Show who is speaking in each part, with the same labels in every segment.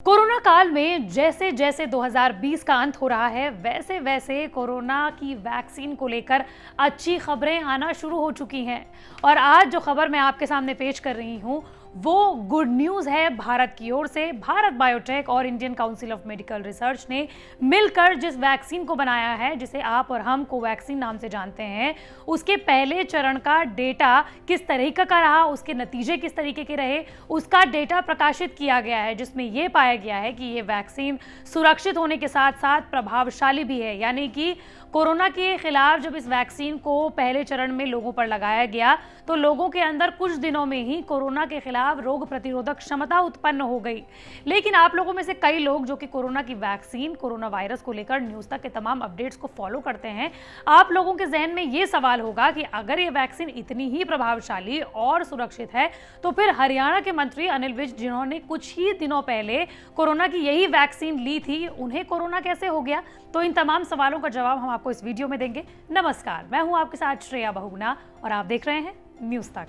Speaker 1: Corona काल में जैसे जैसे 2020 का अंत हो रहा है वैसे वैसे कोरोना की वैक्सीन को लेकर अच्छी खबरें आना शुरू हो चुकी हैं। और आज जो खबर मैं आपके सामने पेश कर रही हूं वो गुड न्यूज़ है। भारत की ओर से भारत बायोटेक और Indian council of medical research ने मिलकर जिस वैक्सीन को बनाया है, जिसे आप और हम कोवैक्सीन नाम से जानते हैं, उसके पहले चरण का डेटा किस तरीके का रहा, उसके नतीजे किस तरीके के रहे, उसका डेटा प्रकाशित किया गया है, जिसमें यह पाया गया है कि ये वैक्सीन सुरक्षित होने के साथ साथ प्रभावशाली भी है। यानी कि कोरोना के खिलाफ जब इस वैक्सीन को पहले चरण में लोगों पर लगाया गया तो लोगों के अंदर कुछ दिनों में ही कोरोना के खिलाफ रोग प्रतिरोधक क्षमता उत्पन्न हो गई। लेकिन आप लोगों में से कई लोग जो कि कोरोना की वैक्सीन, कोरोना वायरस को लेकर न्यूज़ तक के तमाम अपडेट्स को फॉलो करते हैं, आप लोगों के जहन में ये सवाल होगा कि अगर ये वैक्सीन इतनी ही प्रभावशाली और सुरक्षित है तो फिर हरियाणा के मंत्री अनिल विज, जिन्होंने कुछ ही दिनों पहले कोरोना की यही वैक्सीन ली थी, उन्हें कोरोना कैसे हो गया? तो इन तमाम सवालों का जवाब हम आपको इस वीडियो में देंगे। नमस्कार, मैं हूं आपके साथ श्रेया बहुगुणा और आप देख रहे हैं न्यूज़ तक।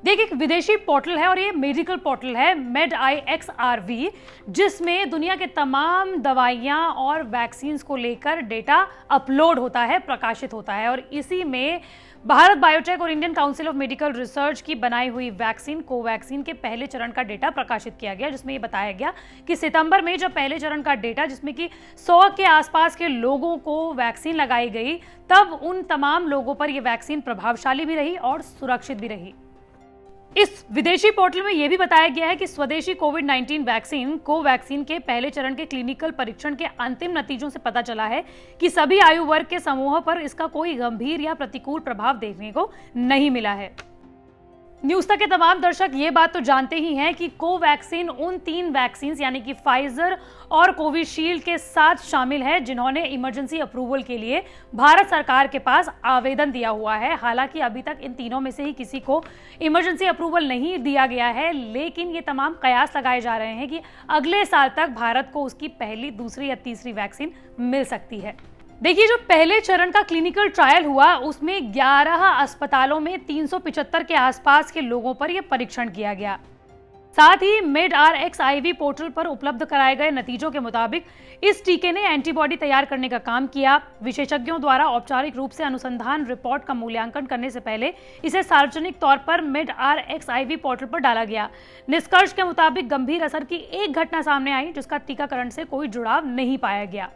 Speaker 1: देखिए, एक विदेशी पोर्टल है और ये मेडिकल पोर्टल है MedIXRV, जिसमें दुनिया के तमाम दवाइयां और वैक्सीन को लेकर डेटा अपलोड होता है, प्रकाशित होता है। और इसी में भारत बायोटेक और Indian council of medical research की बनाई हुई वैक्सीन कोवैक्सीन के पहले चरण का डेटा प्रकाशित किया गया, जिसमें ये बताया गया कि सितंबर में जब पहले चरण का डेटा, जिसमें कि 100 के आसपास के लोगों को वैक्सीन लगाई गई, तब उन तमाम लोगों पर यह वैक्सीन प्रभावशाली भी रही और सुरक्षित भी रही। इस विदेशी पोर्टल में यह भी बताया गया है कि स्वदेशी कोविड-19 वैक्सीन कोवैक्सीन के पहले चरण के क्लिनिकल परीक्षण के अंतिम नतीजों से पता चला है कि सभी आयु वर्ग के समूहों पर इसका कोई गंभीर या प्रतिकूल प्रभाव देखने को नहीं मिला है। न्यूज़ तक के तमाम दर्शक ये बात तो जानते ही हैं कि कोवैक्सीन उन 3 वैक्सीन यानी कि फाइजर और कोविशील्ड के साथ शामिल है जिन्होंने इमरजेंसी अप्रूवल के लिए भारत सरकार के पास आवेदन दिया हुआ है। हालांकि अभी तक इन तीनों में से ही किसी को इमरजेंसी अप्रूवल नहीं दिया गया है, लेकिन ये तमाम कयास लगाए जा रहे हैं कि अगले साल तक भारत को उसकी पहली, दूसरी या तीसरी वैक्सीन मिल सकती है। देखिए, जो पहले चरण का क्लिनिकल ट्रायल हुआ उसमें 11 अस्पतालों में 375 के आसपास के लोगों पर यह परीक्षण किया गया। साथ ही MedIXRV पोर्टल पर उपलब्ध कराए गए नतीजों के मुताबिक इस टीके ने एंटीबॉडी तैयार करने का काम किया। विशेषज्ञों द्वारा औपचारिक रूप से अनुसंधान रिपोर्ट का मूल्यांकन करने से पहले इसे सार्वजनिक तौर पर MedIXRV पोर्टल पर डाला गया। निष्कर्ष के मुताबिक गंभीर असर की एक घटना सामने आई, जिसका टीकाकरण से कोई जुड़ाव नहीं पाया गया।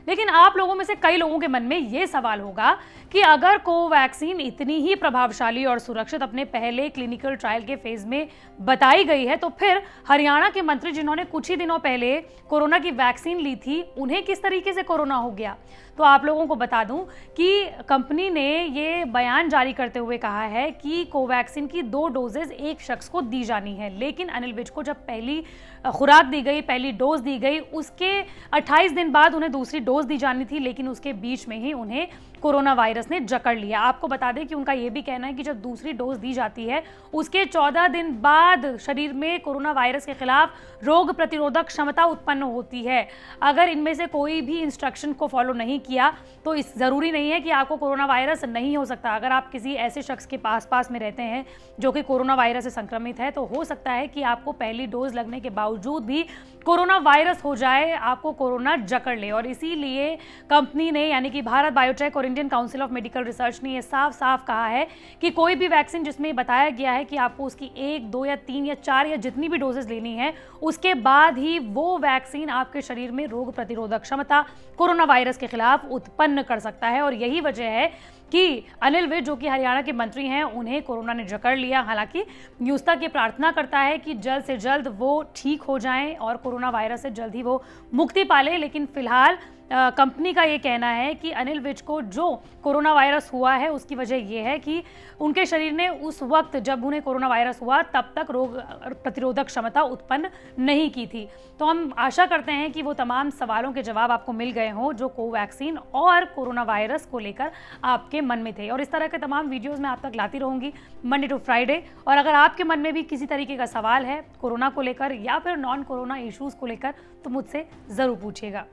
Speaker 1: लेकिन आप लोगों में से कई लोगों के मन में यह सवाल होगा कि अगर कोवैक्सीन इतनी ही प्रभावशाली और सुरक्षित अपने पहले क्लिनिकल ट्रायल के फेज में बताई गई है, तो फिर हरियाणा के मंत्री, जिन्होंने कुछ ही दिनों पहले कोरोना की वैक्सीन ली थी, उन्हें किस तरीके से कोरोना हो गया? तो आप लोगों को बता दूं कि कंपनी ने ये बयान जारी करते हुए कहा है कि कोवैक्सीन की 2 डोजेज एक शख्स को दी जानी है, लेकिन अनिल विज को जब पहली खुराक दी गई, पहली डोज दी गई, उसके 28 दिन बाद उन्हें दूसरी डोज दी जानी थी, लेकिन उसके बीच में ही उन्हें कोरोना वायरस ने जकड़ लिया। आपको बता दें कि उनका यह भी कहना है कि जब दूसरी डोज दी जाती है उसके 14 दिन बाद शरीर में कोरोना वायरस के खिलाफ रोग प्रतिरोधक क्षमता उत्पन्न होती है। अगर इनमें से कोई भी इंस्ट्रक्शन को फॉलो नहीं किया तो इस ज़रूरी नहीं है कि आपको कोरोना वायरस नहीं हो सकता। अगर आप किसी ऐसे शख्स के पास में रहते हैं जो कि कोरोना वायरस से संक्रमित है, तो हो सकता है कि आपको पहली डोज लगने के बावजूद भी कोरोना वायरस हो जाए, आपको कोरोना जकड़ ले। और इसीलिए कंपनी ने, यानी कि भारत बायोटेक और Indian council of medical research ने यह साफ साफ कहा है कि कोई भी वैक्सीन जिसमें बताया गया है कि आपको उसकी 1, 2 या 3 या 4 या जितनी भी डोजेस लेनी है, उसके बाद ही वो वैक्सीन आपके शरीर में रोग प्रतिरोधक क्षमता कोरोना वायरस के खिलाफ उत्पन्न कर सकता है। और यही वजह है कि अनिल विज, जो कि हरियाणा के मंत्री हैं, उन्हें कोरोना ने जकड़ लिया। हालांकि न्यूज़ तक ये प्रार्थना करता है कि जल्द से जल्द वो ठीक हो जाएं और कोरोना वायरस से जल्द ही वो मुक्ति पा लें। लेकिन फिलहाल कंपनी का ये कहना है कि अनिल विज को जो कोरोना वायरस हुआ है उसकी वजह यह है कि उनके शरीर ने उस वक्त जब उन्हें कोरोना वायरस हुआ तब तक रोग प्रतिरोधक क्षमता उत्पन्न नहीं की थी। तो हम आशा करते हैं कि वो तमाम सवालों के जवाब आपको मिल गए हों जो कोवैक्सीन और कोरोना वायरस को लेकर आपके मन में थे। और इस तरह के तमाम वीडियोज़ मैं आप तक लाती रहूँगी मंडे टू फ्राइडे। और अगर आपके मन में भी किसी तरीके का सवाल है कोरोना को लेकर या फिर नॉन कोरोना इश्यूज़ को लेकर, तो मुझसे ज़रूर पूछिएगा।